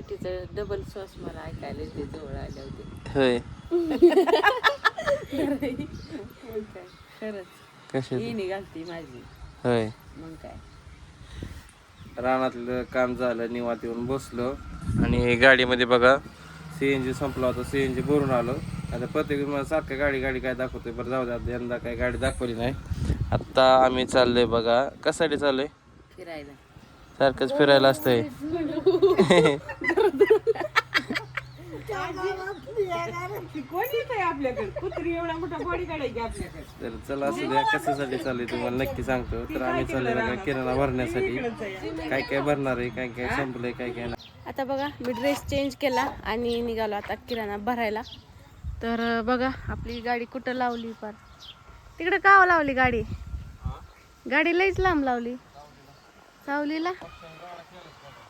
स्वीटीचं double sauce मला ऐकायला ते जवळ आले होते. होय काय खरंच कशी ही निघालती माझी. होय. मग काय रानातलं काम झालं, निवांत येऊन बसलो आणि गाडीमध्ये बघा CNG संपला होता, CNG भरून आलो. आता प्रत्येक मला सारखं गाडी गाडी काय दाखवतोय, बरं जाऊ द्या यंदा काही गाडी दाखवली नाही. आत्ता आम्ही चाललोय बघा, कशासाठी चाललोय? फिरायला. सारखंच फिरायला असतंय. कोण येतंय आपल्याकडे? कुत्री एवढा मोठा बॉडी काढायची आपल्याकडे. तर चला असू द्या, कशासाठी चाललोय तुम्हाला नक्की सांगतो. तर आम्ही चाललोय बघा किराणा भरण्यासाठी. काय काय भरणार आहे, काय काय संपलंय, काय काय नाही. आता बघा मी ड्रेस चेंज केला आणि निघालो आता किराणा भरायला. तर बघा आपली गाडी कुठं लावली, पार तिकडं का लावली गाडी? गाडी लईच लांब लावली, सावलीला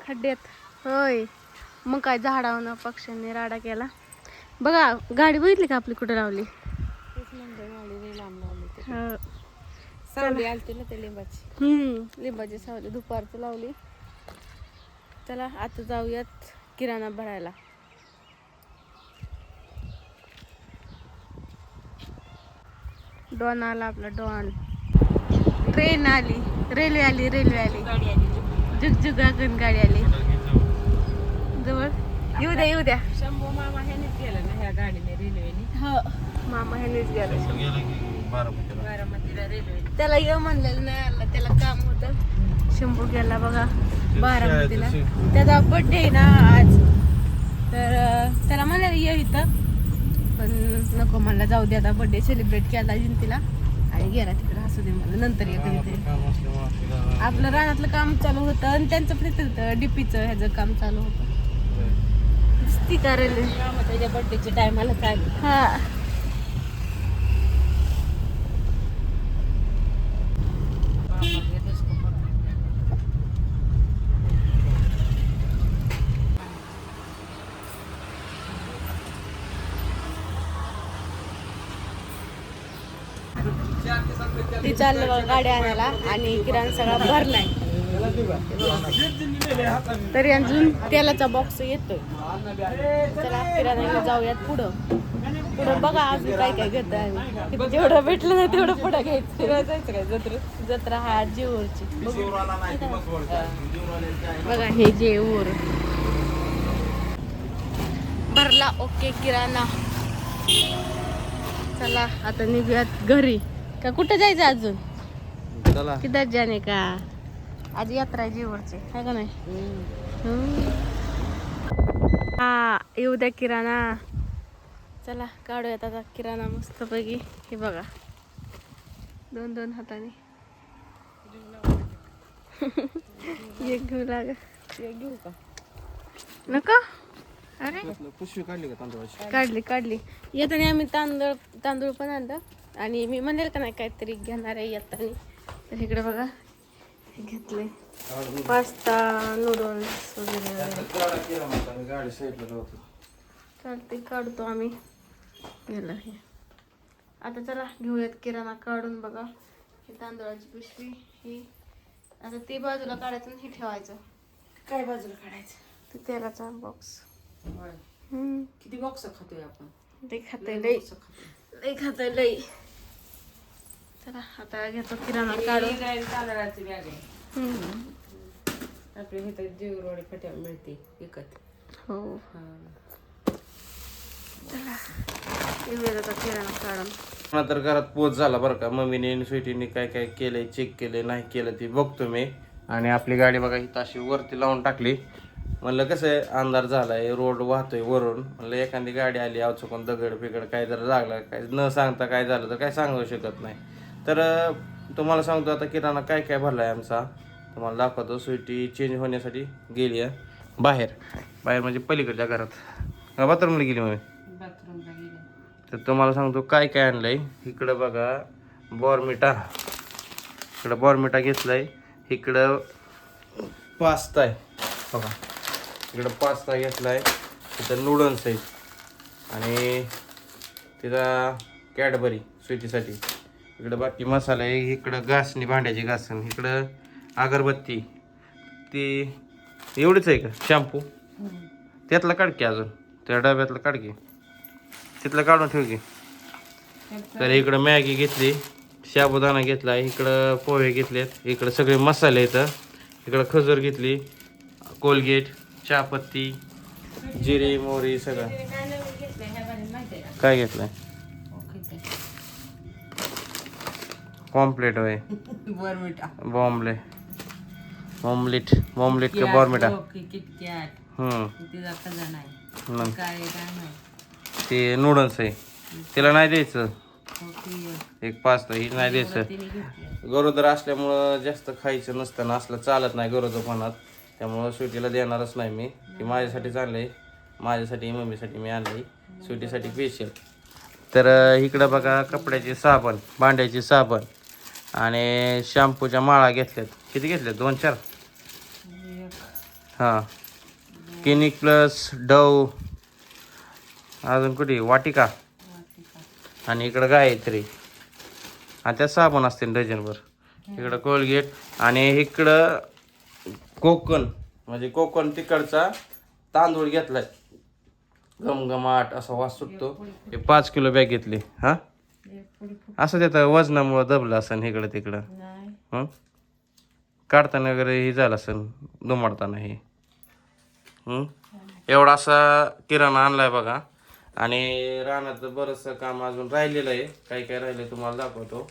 खड्ड्यात. होय मग काय झाडावनं पक्ष्यांनी राडा केला. बघा गाडी बघितली का आपली कुठं लावली? सावली आलती ना ते लिंबाची. लिंबाची सावली दुपारचं लावली. चला आता जाऊयात किराणा भरायला. डॉन आला आपला डॉन. ट्रेन आली, रेल्वे आली, रेल्वे आली, जुगजुगागन गाडी आली जवळ. येऊ द्या येऊ द्या. शंभू मामा ह्यानेच गेला ना ह्या गाडीने, रेल्वेने. हो मामा ह्यानेच गेला बारामतीला रेल्वे. त्याला ये म्हणलेलं नाही आला, त्याला काम होतं. शंभू गेला बघा बारामतीला. त्याचा बर्थडे आहे ना आज, तर त्याला म्हणाले ये इथं, पण नको म्हणला, जाऊ दे आता बर्थडे सेलिब्रेट केला जयंतीला आणि गेला तिकडे. असू दे मला नंतर ये कधीतरी. आपलं रानातलं काम चालू होतं आणि त्यांचं पण डीपीचं ह्याचं काम चालू होतं. ती रेल्वे मामा त्याच्या बर्थडेच्या टायमाला काय हा. ती चाललं बघा गाडी आणायला आणि किराणा सगळा भरलाय. तरी अजून तेलाचा बॉक्स येतोय. चला किराणा घेऊन जाऊयात पुढं. पुढं बघा अजून काय काय घेत आहे. जेवढं भेटलं ना तेवढं पुढं घ्यायचं. जायचं काय जत्रेत? जत्रा हा जेऊरची. बघा हे जेऊर भरला. ओके किराणा. चला आता निघूयात घरी. का कुठं जायचं अजून? चला किधर जाणे का? आज यात्रा आहे जेऊरची, आहे का नाही? हा येऊ द्या किराणा. चला काढूयात आता किराणा मस्तपैकी. हे बघा 2-2 हाताने एक घेऊ लागत. घेऊ का? नका. अरे पिशवी काढली का तांदळाची? काढली. येताना आम्ही तांदूळ पण आणलं आणि मी म्हणेल का नाही काहीतरी घेणार आहे येताना. तर इकडे बघा हे घेतले पास्ता नूडल्स वगैरे. गाडी साईडला होती. चालते काढतो आम्ही. गेलं हे. आता चला घेऊयात किराणा काढून. बघा ही तांदूळाची पिशवी, ही आता ते बाजूला काढायचं आणि हे ठेवायचं. काय बाजूला काढायचं? ते तेलाचा बॉक्स. किती बॉक्स खातोय आपण? ते खातंय लई, लई खातंय लई. चला आता घेतो किराणा काढून. तांदळाची बॅग आहे आपल्या इथं जेवरवाडी फट्यावर मिळते विकत. हो चला येऊयात आता किराणा काढून. तर घरात पोच झाला बरं का. मम्मीने आणि स्वीटीने काय काय केलंय, चेक केलंय, नाही केलं ती बघतो मी. आणि आपली गाडी बघा ही ताशी वरती लावून टाकली. म्हणलं कसं आहे अंधार झालाय, रोड वाहतोय वरून. म्हणलं एखादी गाडी आली अवचकून दगड बिगड काय जर लागला, काय न सांगता काय झालं तर काय सांगू शकत नाही. तर तुम्हाला सांगतो आता किराणा काय काय भरलाय आमचा तुम्हाला दाखवतो. स्वीटी चेंज होण्यासाठी गेली आहे बाहेर म्हणजे पलीकडच्या घरात बाथरूमला गेली मम्मी. बाथरूमला गेले. तर तुम्हाला सांगतो काय काय आणलंय. इकडं बघा बॉर्मिटा, इकडं बॉर्मिटा घेतलाय. इकडं पास्ता आहे बघा, इकडं पास्ता घेतलाय. तिथं नूडल्स आहेत आणि तिथं कॅडबरी स्वीटीसाठी. इकडं बाकी मसाला आहे. इकडं घासणी, भांड्याची घासण. इकडं अगरबत्ती. ती एवढीच आहे का? शॅम्पू त्यातलं काढ की अजून त्या डब्यातलं काढ की तिथलं काढून ठेव की. तर इकडं मॅगी घेतली, साबुदाणा घेतला, इकडं पोहे घेतलेत, इकडं सगळे मसाले इथं, इकडं खजूर घेतली, कोलगेट, चहापत्ती, जिरे मोहरी सगळं. काय नवीन घेतलंय ह्या बारीत माहिती आहे काय घेतलंय? का? कॉम्प्लेट होय. बॉर्मिटा. बॉम्बले ऑमलेट का बॉर्मिटा. किटकॅट. हम्म तिचा खजाना आहे. मग काय नाही ते नूडल्स आहे, तिला नाही द्यायचं. ओके. एक पास्ता ही नाही द्यायचं. तिने घेतली. गरोदर असल्यामुळं जास्त खायचं नसतं ना, असलं चालत नाही गरोदरपणात, त्यामुळं स्वीटीला देणारच नाही मी. ती माझ्यासाठीच आणलंय, माझ्यासाठी मम्मीसाठी मी आणलंय, स्वीटीसाठी स्पेशल. तर इकडं बघा कपड्याचे साबण, भांड्याचे साबण आणि शॅम्पूच्या माळा घेतल्यात. किती घेतल्यात? 2-4. हां क्लिनिक प्लस, डव, अजून कुठे वाटिका आणि इकडं गायत्री आणि त्यात साबण असतील डझनभर. इकडं कोलगेट आणि इकडं कोकण, म्हणजे कोकण तिकडचा तांदूळ घेतलाय, घमघमाट असा वास सुटतो. हे 5 किलो बॅग घेतली. हां असं त्याचं वजनामुळं दबलं असेल इकडं तिकडं. हं काढताना वगैरे हे झालं असेल, दुमडताना हे. एवढा असा किराणा आणलाय बघा. आणि रानाचं बरंचसं काम अजून राहिलेलं आहे, काही काय राहिलं तुम्हाला दाखवतो.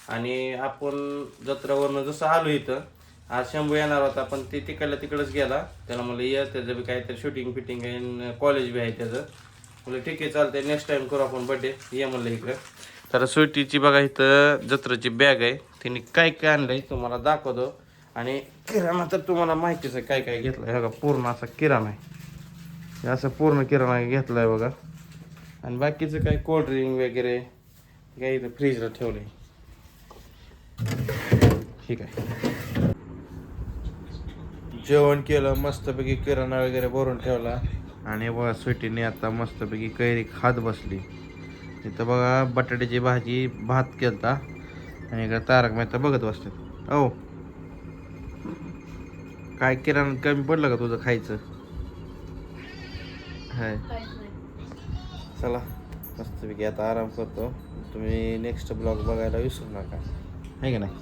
आणि आपण जत्रावरनं जसं आलो इथं, आज शंभू येणार होता पण ते तिकडंच गेला. त्याला म्हणलं ये, त्याचं बी काहीतरी शूटिंग फिटिंग आहे, कॉलेज बी आहे त्याचं. म्हणलं ठीक आहे चालतंय, नेक्स्ट टाइम करू आपण बड्डे, ये म्हणलं इकडं. तर स्वीटीची बघा इथं जत्राची बॅग आहे, तिने काय काय आणलंय तुम्हाला दाखवतो. आणि किराणा तर तुम्हाला माहितीच आहे काय काय घेतलं आहे बघा, पूर्ण असा किराणा आहे, असं पूर्ण किराणा घेतला आहे बघा. आणि बाकीचं काय कोल्ड्रिंक वगैरे काय इथं फ्रीजला ठेवलं आहे. ठीक आहे, जेवण केलं मस्तपैकी, किराणा वगैरे भरून ठेवला. आणि बघा स्वीटीने आता मस्तपैकी कैरी खात बसली. इथं बघा बटाट्याची भाजी, भात केलता आणि इकडे तारक मेहता बघत बसतात. ओ काय किराणा कमी पडलं का तुझं खायचं? हाय चला मस्तपैकी आता आराम करतो. तुम्ही नेक्स्ट ब्लॉग बघायला विसरू नका, आहे का नाही?